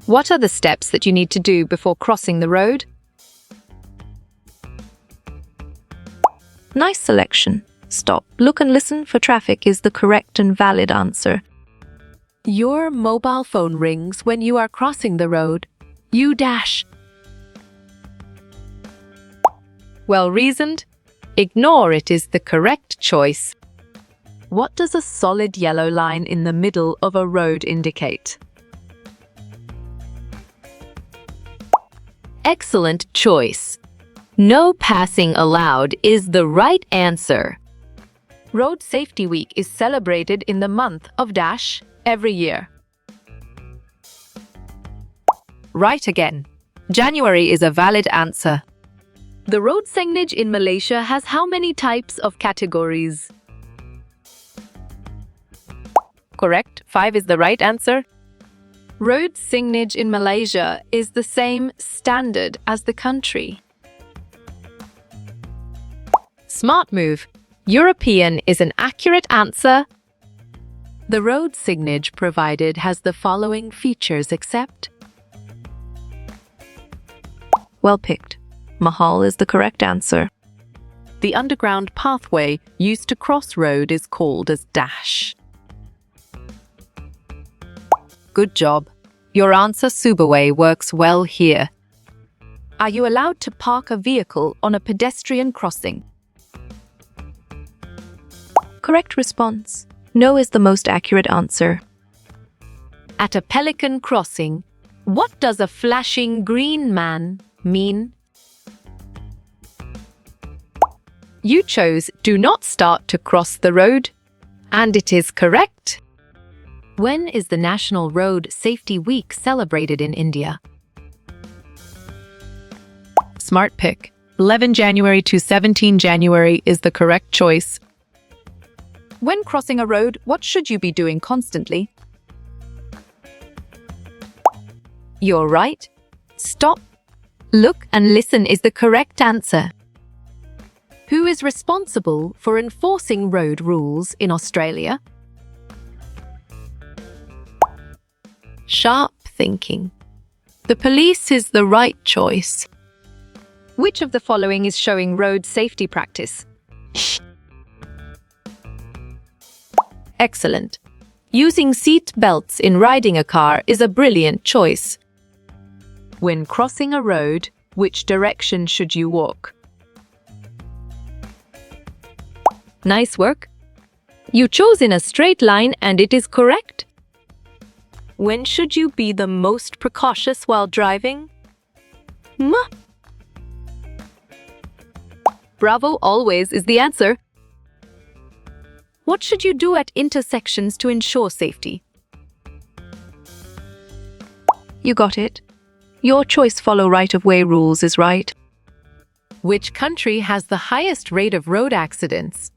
What are the steps that you need to do before crossing the road? Nice selection. Stop, look and listen for traffic is the correct and valid answer. Your mobile phone rings when you are crossing the road. You dash. Well reasoned. Ignore it is the correct choice. What does a solid yellow line in the middle of a road indicate? Excellent choice. No passing allowed is the right answer. Road Safety Week is celebrated in the month of dash every year. Right again. January is a valid answer. The road signage in Malaysia has how many types of categories? Correct. 5 is the right answer. Road signage in Malaysia is the same standard as the country. Smart move. European is an accurate answer. The road signage provided has the following features except. Well picked. Mahal is the correct answer. The underground pathway used to cross road is called as dash. Good job. Your answer Subaway works well here. Are you allowed to park a vehicle on a pedestrian crossing? Correct response. No is the most accurate answer. At a pelican crossing, what does a flashing green man mean? You chose do not start to cross the road, and it is correct. When is the National Road Safety Week celebrated in India? Smart pick. 11 January to 17 January is the correct choice. When crossing a road, what should you be doing constantly? You're right. Stop, look and listen is the correct answer. Who is responsible for enforcing road rules in Australia? Sharp thinking. The police is the right choice. Which of the following is showing road safety practice? Excellent. Using seat belts in riding a car is a brilliant choice. When crossing a road, which direction should you walk? Nice work. You chose in a straight line and it is correct. When should you be the most precautious while driving? Bravo always is the answer. What should you do at intersections to ensure safety? You got it. Your choice follow right-of-way rules is right. Which country has the highest rate of road accidents?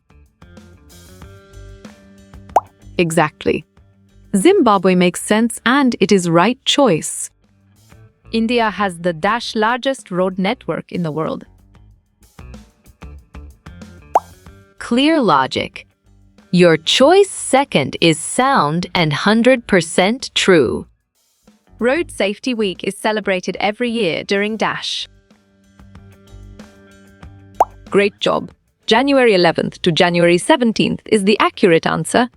Exactly. Zimbabwe makes sense and it is right choice. India has the largest road network in the world. Clear logic. Your choice second is sound and 100% true. Road Safety Week is celebrated every year during dash. Great job. January 11th to January 17th is the accurate answer.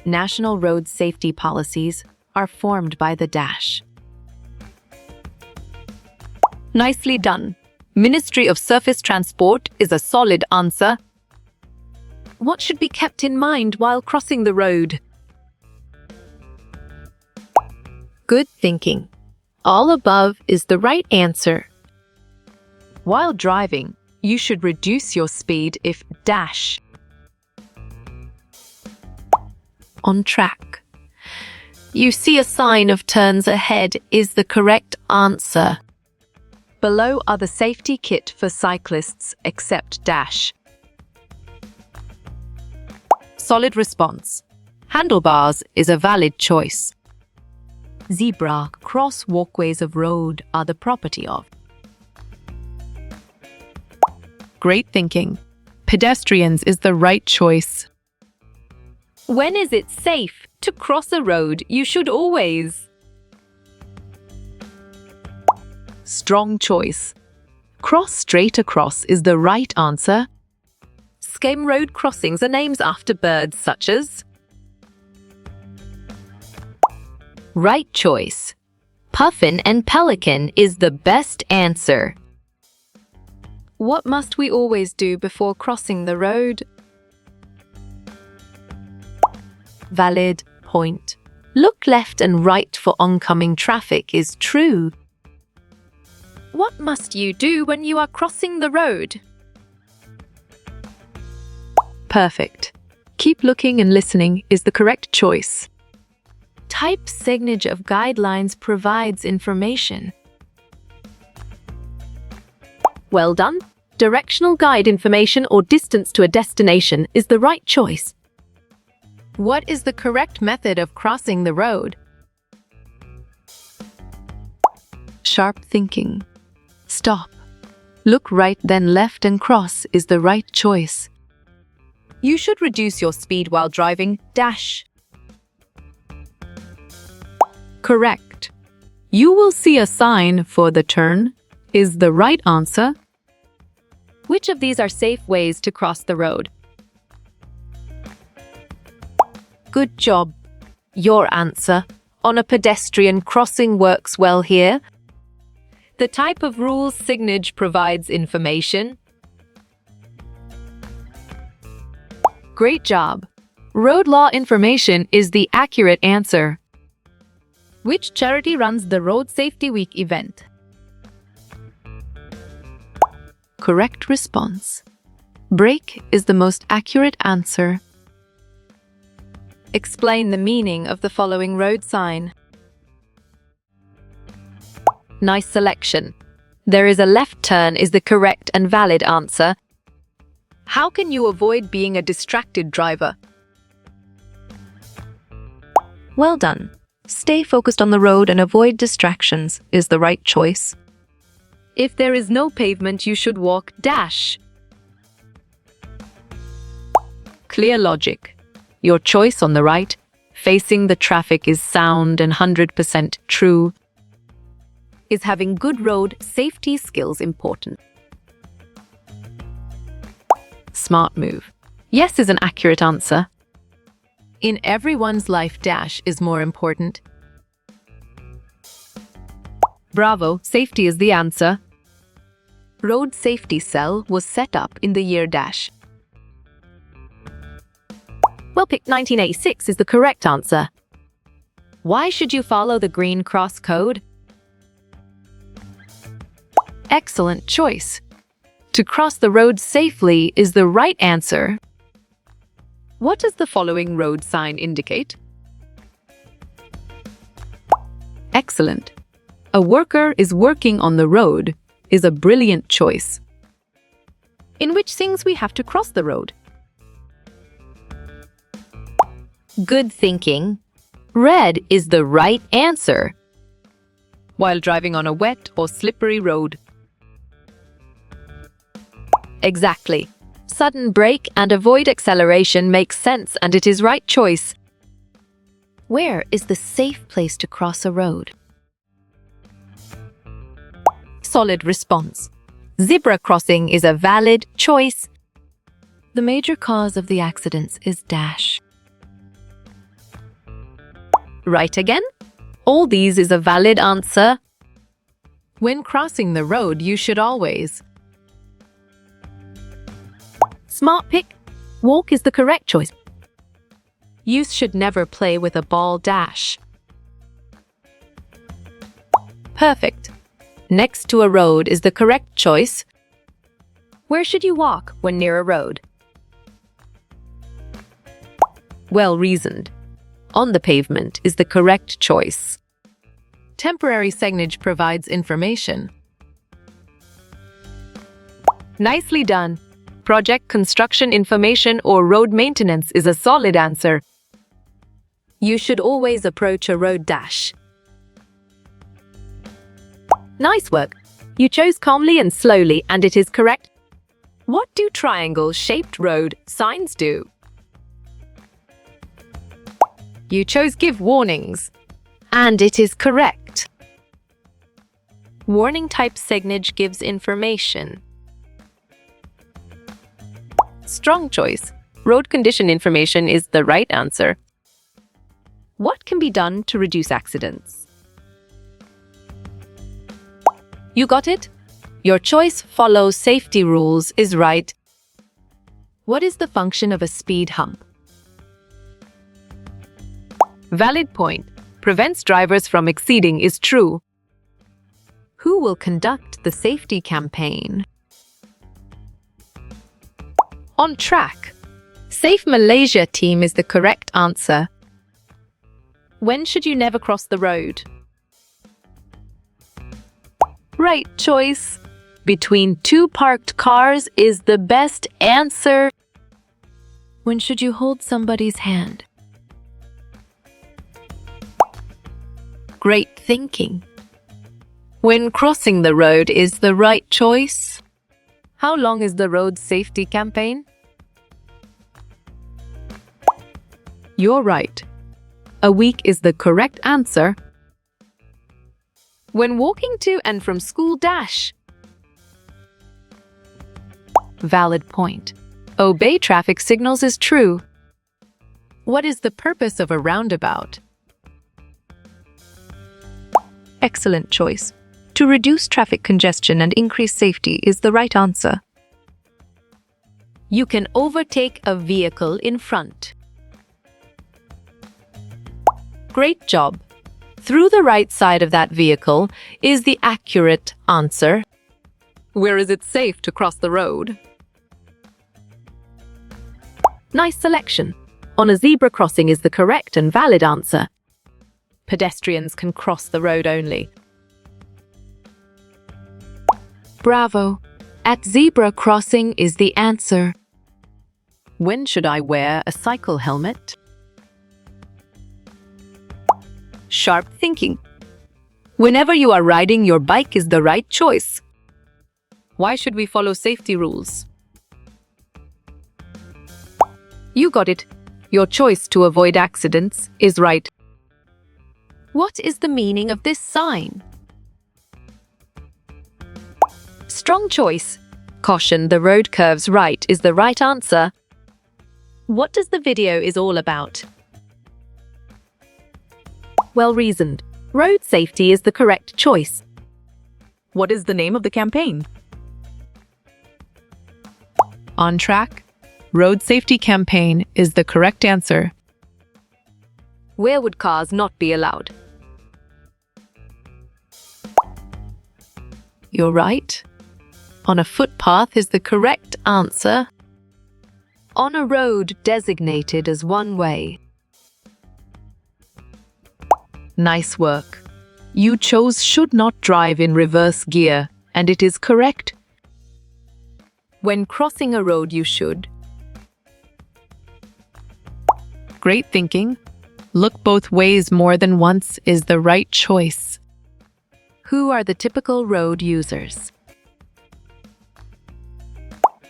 National road safety policies are formed by the dash. Nicely done. Ministry of Surface Transport is a solid answer. What should be kept in mind while crossing the road? Good thinking. All above is the right answer. While driving, you should reduce your speed if dash. On track. You see a sign of turns ahead is the correct answer. Below are the safety kit for cyclists except dash. Solid response. Handlebars is a valid choice. Zebra cross walkways of road are the property of. Great thinking. Pedestrians is the right choice. When is it safe to cross a road? You should always. strong choice. Cross straight across is the right answer. Scheme road crossings are names after birds such as. Right choice. Puffin and pelican is the best answer. What must we always do before crossing the road? Valid point. Look left and right for oncoming traffic is true. What must you do when you are crossing the road? Perfect. Keep looking and listening is the correct choice. Type signage of guidelines provides information. Well done. Directional guide information or distance to a destination is the right choice. What is the correct method of crossing the road? Sharp thinking. Stop. Look right then left and cross is the right choice. You should reduce your speed while driving. Dash. Correct. You will see a sign for the turn is the right answer. Which of these are safe ways to cross the road? Good job. Your answer on a pedestrian crossing works well here. The type of rules signage provides information. Great job. Road law information is the accurate answer. Which charity runs the Road Safety Week event? Correct response. Brake is the most accurate answer. Explain the meaning of the following road sign. Nice selection. There is a left turn is the correct and valid answer. How can you avoid being a distracted driver? Well done. Stay focused on the road and avoid distractions is the right choice. If there is no pavement, you should walk. Dash. Clear logic. Your choice on the right, facing the traffic is sound and 100% true. Is having good road safety skills important? Smart move. Yes is an accurate answer. In everyone's life, dash is more important. Bravo, safety is the answer. Road safety cell was set up in the year dash. Well picked, 1986 is the correct answer. Why should you follow the green cross code? Excellent choice. To cross the road safely is the right answer. What does the following road sign indicate? Excellent. A worker is working on the road is a brilliant choice. In which things we have to cross the road? Good thinking. Red is the right answer. While driving on a wet or slippery road. Exactly. Sudden brake and avoid acceleration makes sense and it is right choice. Where is the safe place to cross a road? Solid response. Zebra crossing is a valid choice. The major cause of the accidents is dash. Right again? All these is a valid answer. When crossing the road, you should always. Smart pick. Walk is the correct choice. Youth should never play with a ball. Dash. Perfect. Next to a road is the correct choice. Where should you walk when near a road? Well reasoned. On the pavement is the correct choice. Temporary signage provides information. Nicely done. Project construction information or road maintenance is a solid answer. You should always approach a road. Dash. Nice work. You chose calmly and slowly and it is correct. What do triangle-shaped road signs do? You chose give warnings and it is correct. Warning type signage gives information. Strong choice. Road condition information is the right answer. What can be done to reduce accidents? You got it? Your choice follows safety rules is right. What is the function of a speed hump? Valid point. Prevents drivers from exceeding is true. Who will conduct the safety campaign? On track. Safe Malaysia team is the correct answer. When should you never cross the road? Right choice. Between two parked cars is the best answer. When should you hold somebody's hand? Great thinking. When crossing the road is the right choice. How long is the road safety campaign? You're right. A week is the correct answer. When walking to and from school dash. Valid point. Obey traffic signals is true. What is the purpose of a roundabout? Excellent choice. To reduce traffic congestion and increase safety is the right answer. You can overtake a vehicle in front. Great job. Through the right side of that vehicle is the accurate answer. Where is it safe to cross the road? Nice selection. On a zebra crossing is the correct and valid answer. Pedestrians can cross the road only. Bravo. At zebra crossing is the answer. When should I wear a cycle helmet? Sharp thinking. Whenever you are riding your bike is the right choice. Why should we follow safety rules? You got it. Your choice to avoid accidents is right. What is the meaning of this sign? Strong choice. Caution, the road curves right is the right answer. What does the video is all about? Well reasoned. Road safety is the correct choice. What is the name of the campaign? On track. Road safety campaign is the correct answer. Where would cars not be allowed? You're right. On a footpath is the correct answer. On a road designated as one way. Nice work. You chose should not drive in reverse gear, and it is correct. When crossing a road, you should. Great thinking. Look both ways more than once is the right choice. Who are the typical road users?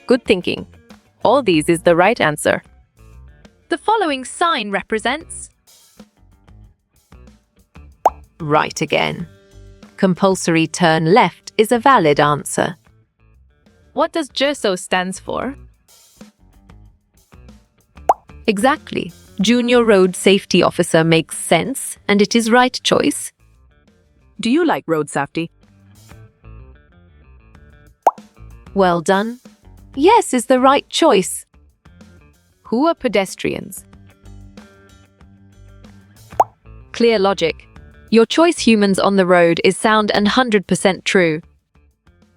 Good thinking. All these is the right answer. The following sign represents. Right again. Compulsory turn left is a valid answer. What does JERSO stands for? Exactly. Junior Road Safety Officer makes sense, and it is right choice. Do you like road safety? Well done. Yes is the right choice. Who are pedestrians? Clear logic. Your choice humans on the road is sound and 100% true.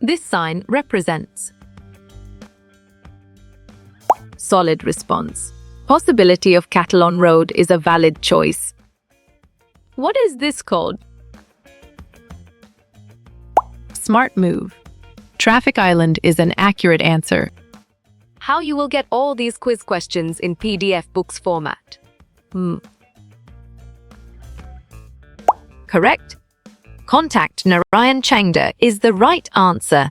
This sign represents. Solid response. Possibility of cattle on road is a valid choice. What is this called? Smart move. Traffic Island is an accurate answer. How you will get all these quiz questions in PDF books format? Correct. Contact Narayan Changda is the right answer.